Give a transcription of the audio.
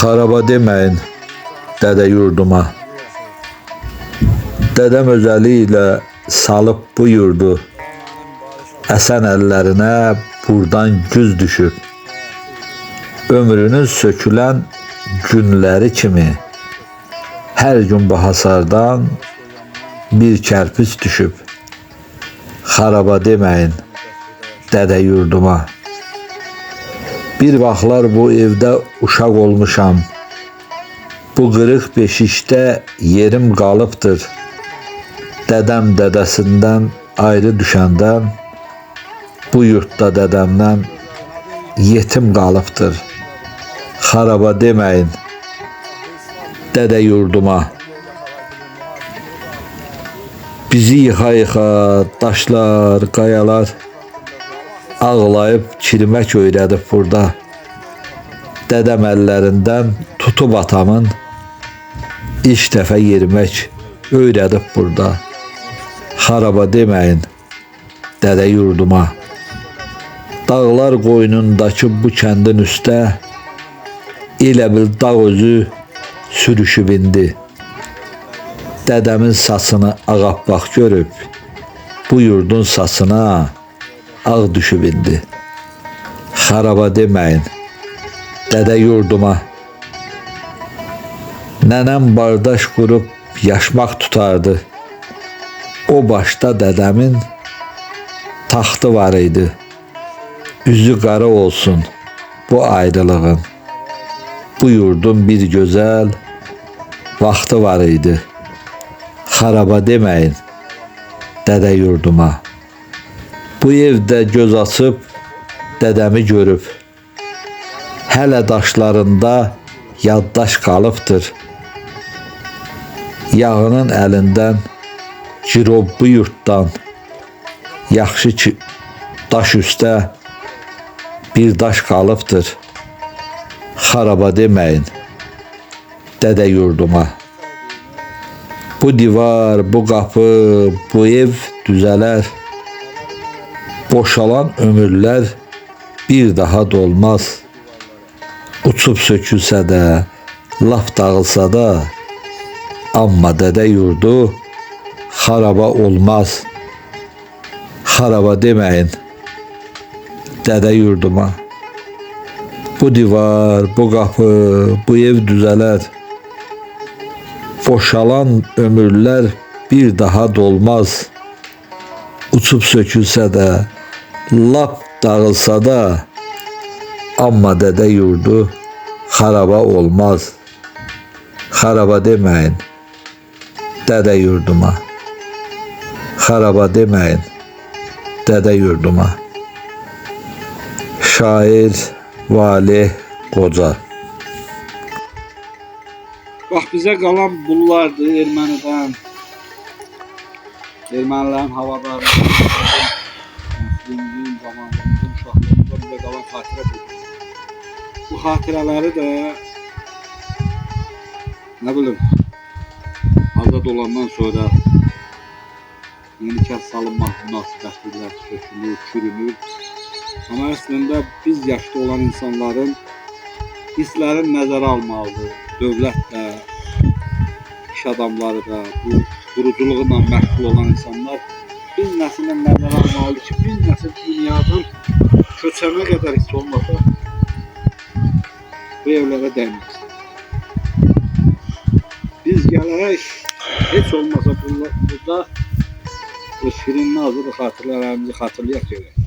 Xaraba deməyin dədə yurduma. Dədəm özəliyle salıb bu yurdu. Əsən əllərinə buradan güz düşüb. Ömrünün sökülən günləri kimi hər gün bu hasardan bir kərpic düşüb. Xaraba deməyin dədə yurduma. Bir vaxtlar bu evdə uşaq olmuşam. Bu qırıq beşikdə yerim qalıbdır. Dədəm dədəsindən ayrı düşəndən bu yurtda dədəmdən yetim qalıbdır. Xaraba deməyin dədə yurduma. Bizi yıxa-yıxa daşlar, qayalar ağlayıb çirimək öyrədib burada. Dədəm əllərindən tutub atamın ilk dəfə yerimək öyrədib burada. Xaraba deməyin dədə yurduma. Dağlar qoynundakı bu kəndin üstə elə bil dağ özü sürüşüb indi. Dədəmin saçını ağappaq görüb bu yurdun saçına ağ düşüb indi. Xaraba deməyin dədə yurduma. Nənəm bardaş qurub yaşmaq tutardı. O başda dədəmin taxtı var idi. Üzü qara olsun bu ayrılığın. Bu yurdun bir gözəl vaxtı var idi. Xaraba deməyin dədə yurduma. Bu evdə göz açıb dədəmi görüb. Hələ daşlarında yaddaş qalıbdır. Yağının əlindən girov bu yurtdan. Yaxşı ki daş üstə bir daş qalıbdır. Xaraba deməyin dədə yurduma. Bu divar, bu qapı, bu ev düzələr. Boşalan ömürlər bir daha dolmaz. Uçub sökülsə də, laf dağılsa da, amma dədə yurdu xaraba olmaz. Xaraba deməyin dədə yurduma. Bu divar, bu qapı, bu ev düzələr. Boşalan ömürlər bir daha dolmaz. Uçub sökülsə də, lap dağılsa da, amma dədə yurdu xaraba olmaz. Xaraba deməyin dədə yurduma. Xaraba deməyin dədə yurduma. Şair Valih Qoca. Bax, bizə qalan bunlardır Ermənidən. Ermənilərin havadarının, gençliyimizin, zamanımızın, uşaqlığımızdan bizə qalan xatirə budur. Bu xatirələri də, nə bilim, azad olandan sonra yeni kəs salınmaq münasibətlər sökülür, çürünür. Amma əslində biz yaşlı olan insanların hisslərini nəzərə almalıdır. Dövlət də, iş adamları da, bu quruculuğunla məşğul olan insanlar biz nəsillə nəzərə almalıdır ki, biz nəsil dünyadan köçənə qədər hiss olmasa bu evlərə dəyməz. Biz gələrək heç olmasa burada o şirin nazır xatirələrimizi xatırlayaq gələk.